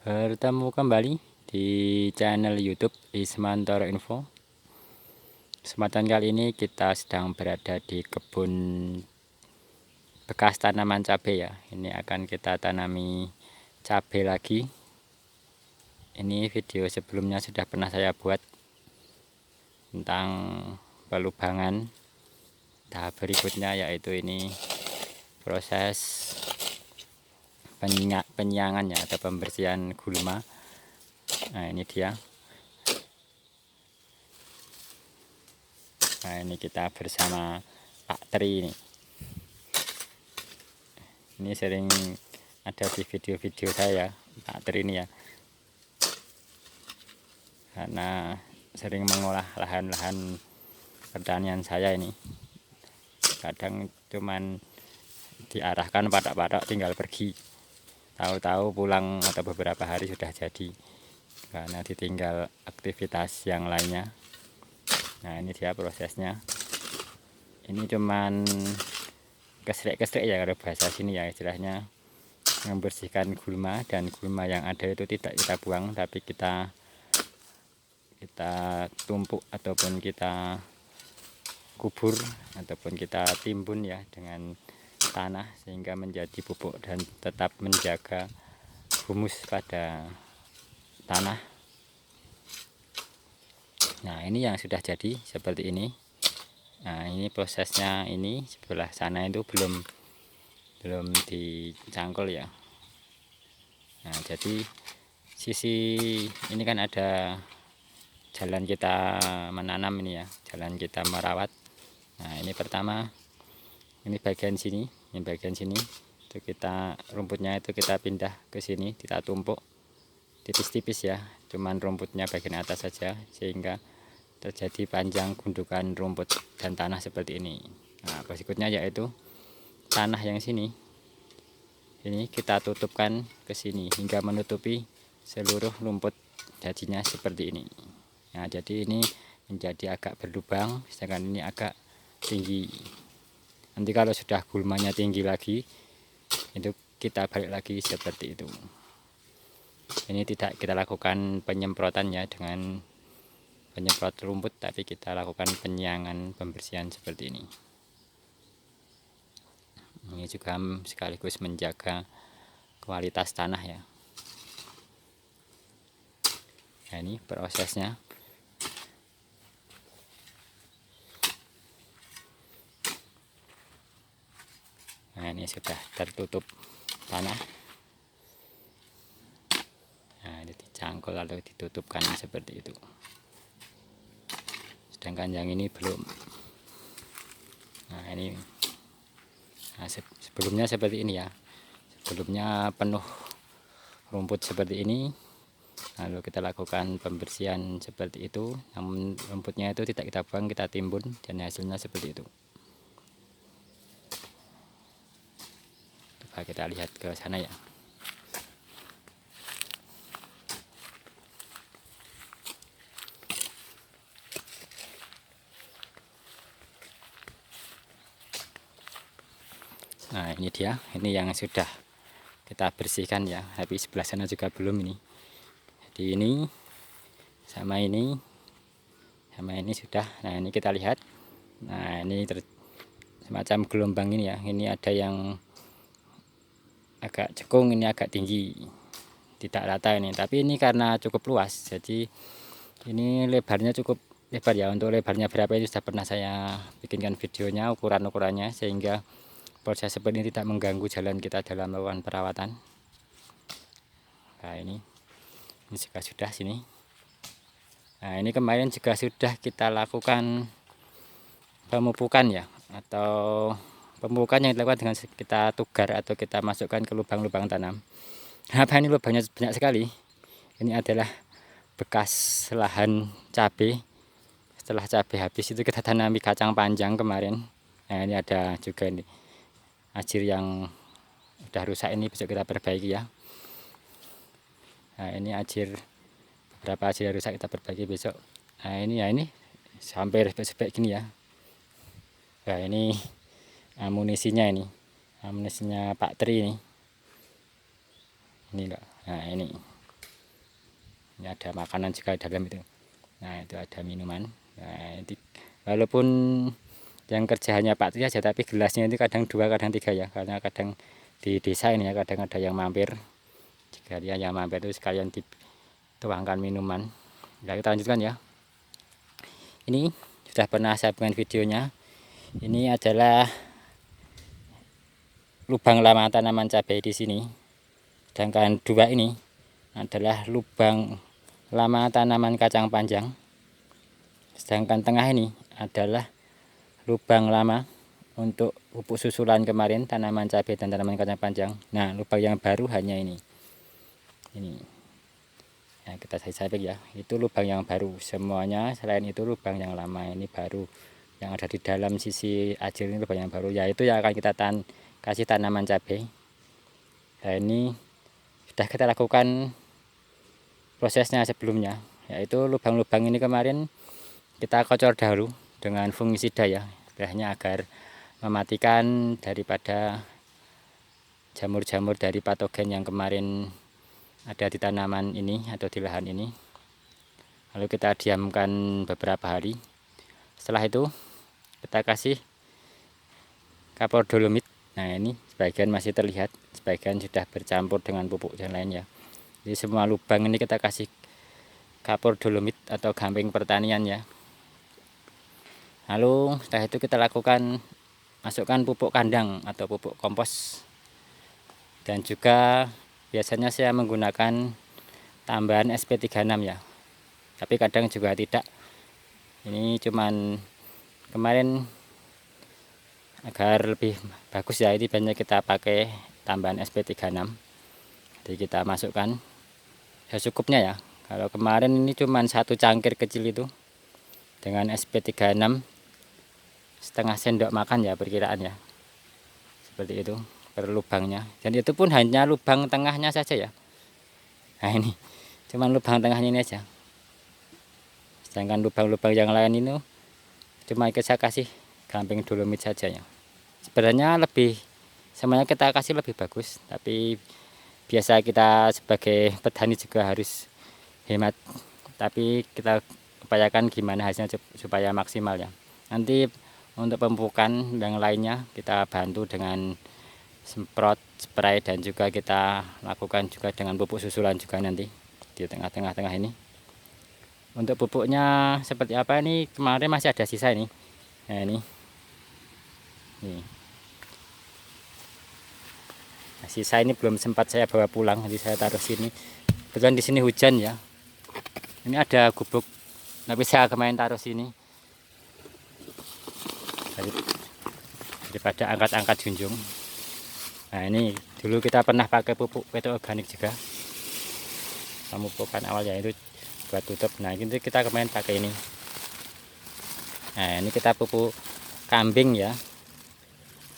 Bertemu kembali di channel YouTube Ismantoro Info. Kesempatan kali ini kita sedang berada di kebun bekas tanaman cabai ya. Ini akan kita tanami cabai lagi. Ini video sebelumnya sudah pernah saya buat tentang pelubangan. Tahap berikutnya yaitu ini proses penyiangan ya, atau pembersihan gulma. Nah ini dia. Nah ini kita bersama Pak Tri ini. Ini sering ada di video-video saya Pak Tri ini ya, karena sering mengolah lahan-lahan pertanian saya ini. Kadang cuman diarahkan patok-patok tinggal pergi, tahu-tahu pulang atau beberapa hari sudah jadi karena ditinggal aktivitas yang lainnya. Nah ini dia prosesnya. Ini cuman kesrek-kesrek ya kalau bahasa sini ya, istilahnya membersihkan gulma, dan gulma yang ada itu tidak kita buang tapi kita tumpuk ataupun kita kubur ataupun kita timbun ya dengan tanah sehingga menjadi pupuk dan tetap menjaga humus pada tanah. Nah ini yang sudah jadi seperti ini. Nah ini prosesnya, ini sebelah sana itu belum dicangkul ya. Nah jadi sisi ini kan ada jalan kita menanam ini ya, jalan kita merawat. Nah ini pertama, ini bagian sini, itu kita rumputnya itu kita pindah ke sini, kita tumpuk tipis-tipis ya, cuman rumputnya bagian atas saja sehingga terjadi panjang gundukan rumput dan tanah seperti ini. Nah berikutnya yaitu tanah yang sini, ini kita tutupkan ke sini hingga menutupi seluruh rumput, jadinya seperti ini. Nah jadi ini menjadi agak berlubang, sedangkan ini agak tinggi. Nanti kalau sudah gulmanya tinggi lagi, itu kita balik lagi seperti itu. Ini tidak kita lakukan penyemprotan ya dengan penyemprot rumput, tapi kita lakukan penyiangan, pembersihan seperti ini. Ini juga sekaligus menjaga kualitas tanah ya. Nah ini prosesnya. Nah ini sudah tertutup tanah. Nah ini dicangkul lalu ditutupkan seperti itu. Sedangkan yang ini belum. Nah ini, nah, sebelumnya seperti ini ya. Sebelumnya penuh rumput seperti ini, lalu kita lakukan pembersihan seperti itu. Namun rumputnya itu tidak kita buang, kita timbun, dan hasilnya seperti itu. Coba kita lihat ke sana ya. Nah ini dia, ini yang sudah kita bersihkan ya, tapi sebelah sana juga belum ini. Jadi ini sama ini sudah. Nah ini kita lihat. Nah ini semacam gelombang ini ya, ini ada yang agak cekung, ini agak tinggi, tidak rata ini. Tapi ini karena cukup luas, jadi ini lebarnya cukup lebar ya. Untuk lebarnya berapa itu sudah pernah saya bikinkan videonya, ukuran-ukurannya, sehingga proses seperti ini tidak mengganggu jalan kita dalam melakukan perawatan. Nah ini juga sudah sini. Nah ini kemarin juga sudah kita lakukan pemupukan ya, atau pemupukan yang dilakukan dengan kita tugar atau kita masukkan ke lubang-lubang tanam. Apa ini lubangnya banyak sekali. Ini adalah bekas lahan cabai. Setelah cabai habis itu kita tanami kacang panjang kemarin. Nah ini ada juga ini ajir yang udah rusak, ini besok kita perbaiki ya. Nah ini ajir, beberapa ajir yang rusak kita perbaiki besok. Nah ini ya, ini sampai respek-respek gini ya. Nah ini amunisinya, ini amunisinya Pak Tri ini enggak. Nah ini Ini ada makanan juga di dalam itu. Nah itu ada minuman. Nah, walaupun yang kerja hanya Pak Tri aja, tapi gelasnya itu kadang 2 kadang 3 ya, karena kadang di desa ini ya kadang ada yang mampir. Jika dia yang mampir itu sekalian dituangkan minuman. Nah kita lanjutkan ya. Ini sudah pernah saya buat videonya. Ini adalah lubang lama tanaman cabai di sini. Sedangkan 2 ini adalah lubang lama tanaman kacang panjang. Sedangkan tengah ini adalah lubang lama untuk pupuk susulan kemarin, tanaman cabai dan tanaman kacang panjang. Nah, lubang yang baru hanya ini. Ini. Nah, kita sabik ya. Itu lubang yang baru. Semuanya selain itu lubang yang lama. Ini baru. Yang ada di dalam sisi ajil ini lubang yang baru. Yaitu yang akan kita kasih tanaman cabai. Nah, ini sudah kita lakukan prosesnya sebelumnya. Yaitu lubang-lubang ini kemarin kita kocor dahulu dengan fungisida ya. Istilahnya agar mematikan daripada jamur-jamur dari patogen yang kemarin ada di tanaman ini atau di lahan ini. Lalu kita diamkan beberapa hari. Setelah itu kita kasih kapur dolomit. Nah ini sebagian masih terlihat, sebagian sudah bercampur dengan pupuk yang lain ya. Jadi semua lubang ini kita kasih kapur dolomit atau gamping pertanian ya. Lalu setelah itu kita lakukan masukkan pupuk kandang atau pupuk kompos. Dan juga biasanya saya menggunakan tambahan SP36 ya. Tapi kadang juga tidak. Ini cuman kemarin agar lebih bagus ya, ini banyak kita pakai tambahan SP36. Jadi kita masukkan secukupnya ya. Kalau kemarin ini cuman 1 cangkir kecil itu dengan SP36 setengah sendok makan ya perkiraan ya. Seperti itu per lubangnya. Dan itu pun hanya lubang tengahnya saja ya. Nah ini cuman lubang tengahnya ini aja. Sedangkan lubang-lubang yang lain ini cuma saya kasih gamping dolomit saja ya. Sebenarnya semuanya kita kasih lebih bagus, tapi biasa kita sebagai petani juga harus hemat. Tapi kita upayakan gimana hasilnya supaya maksimal ya. Nanti untuk pemupukan yang lainnya kita bantu dengan semprot, spray, dan juga kita lakukan juga dengan pupuk susulan juga nanti di tengah-tengah ini. Untuk pupuknya seperti apa ini kemarin masih ada sisa ini. Nah ini. Nah, sisa ini belum sempat saya bawa pulang, jadi saya taruh sini. Kebetulan di sini hujan ya. Ini ada gubuk, tapi saya kemarin taruh sini. Daripada angkat-angkat junjung. Nah ini dulu kita pernah pakai pupuk peto organik juga. Pemupukan awal ya itu buat tutup. Nah ini kita kemarin pakai ini. Nah ini kita pupuk kambing ya.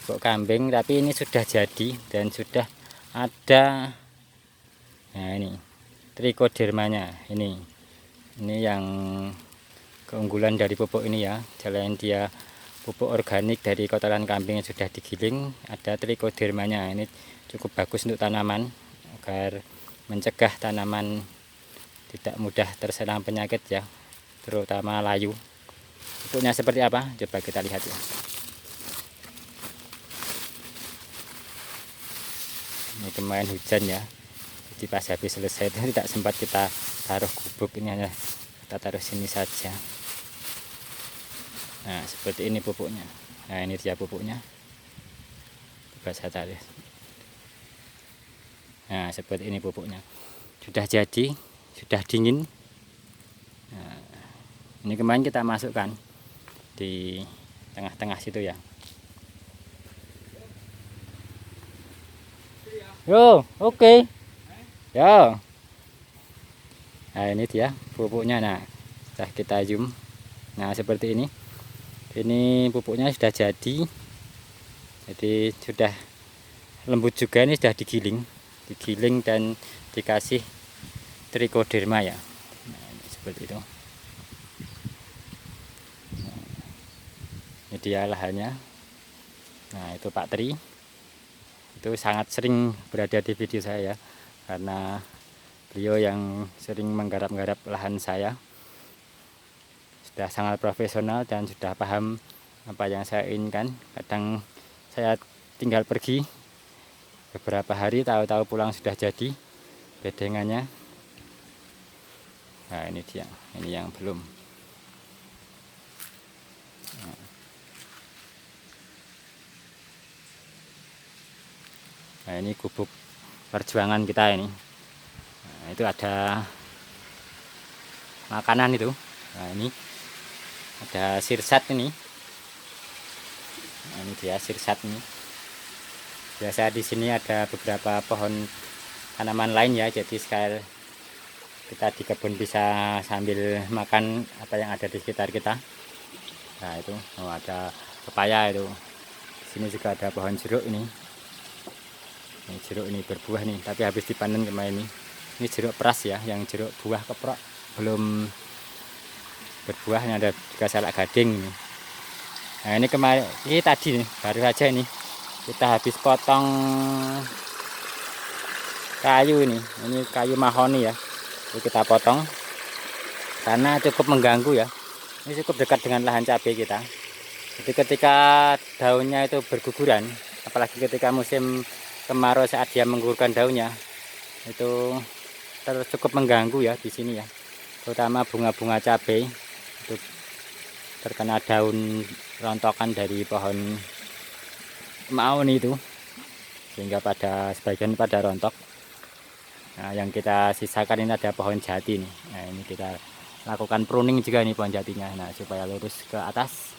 Pupuk kambing, tapi ini sudah jadi dan sudah ada. Nah ini trichodermanya ini yang keunggulan dari pupuk ini ya. Selain dia pupuk organik dari kotoran kambing yang sudah digiling, ada trichodermanya. Ini cukup bagus untuk tanaman agar mencegah tanaman tidak mudah terserang penyakit ya, terutama layu. Pupuknya seperti apa? Coba kita lihat ya. Ini kemarin hujan ya, jadi pas habis selesai itu tidak sempat kita taruh gubuk, ini hanya kita taruh sini saja. Nah seperti ini pupuknya. Nah ini dia pupuknya. Coba saya taruh. Nah seperti ini pupuknya. Sudah jadi, sudah dingin. Nah, ini kemarin kita masukkan di tengah-tengah situ ya. Yo, oke. Yo. Nah ini dia pupuknya. Nah sudah kita zoom. Nah seperti ini. Ini pupuknya sudah jadi sudah lembut juga, ini sudah digiling dan dikasih trichoderma ya. Nah, ini seperti itu. Ini dia lahannya. Nah itu Pak Tri itu sangat sering berada di video saya ya, karena Beliau yang sering menggarap-garap lahan saya sudah sangat profesional dan sudah paham apa yang saya inginkan. Kadang saya tinggal pergi beberapa hari, tahu-tahu pulang sudah jadi bedengannya. Nah ini dia, ini yang belum. Nah ini gubuk perjuangan kita ini. Nah, itu ada makanan itu. Nah ini ada sirsat ini. Nah, ini dia sirsat ini. Biasa di sini ada beberapa pohon tanaman lain ya, jadi sekali kita di kebun bisa sambil makan apa yang ada di sekitar kita. Nah itu ada pepaya itu. Di sini juga ada pohon jeruk ini. Ini jeruk ini berbuah nih, tapi habis dipanen kemarin ini. Ini jeruk peras ya, yang jeruk buah keprok belum berbuah. Ini ada juga salak gading ini. Nah ini kemarin, ini tadi nih, baru saja ini kita habis potong kayu ini kayu mahoni ya. Ini kita potong karena cukup mengganggu ya. Ini cukup dekat dengan lahan cabai kita. Jadi ketika daunnya itu berguguran, apalagi ketika musim kemarau saat dia menggugurkan daunnya, itu cukup mengganggu ya di sini ya. Terutama bunga-bunga cabai itu terkena daun rontokan dari pohon mahoni itu, sehingga pada sebagian pada rontok. Nah, yang kita sisakan ini ada pohon jati nih. Nah, ini kita lakukan pruning juga nih pohon jatinya. Nah, supaya lurus ke atas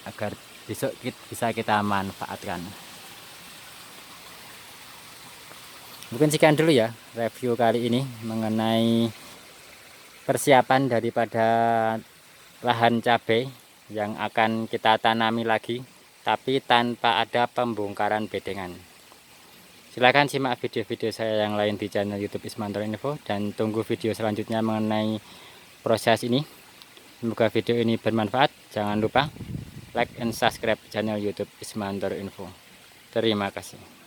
agar besok bisa kita manfaatkan. Mungkin sekian dulu ya review kali ini mengenai persiapan daripada lahan cabai yang akan kita tanami lagi, tapi tanpa ada pembongkaran bedengan. Silahkan simak video-video saya yang lain di channel YouTube Ismantoro Info, dan tunggu video selanjutnya mengenai proses ini. Semoga video ini bermanfaat. Jangan lupa like and subscribe channel YouTube Ismantoro Info. Terima kasih.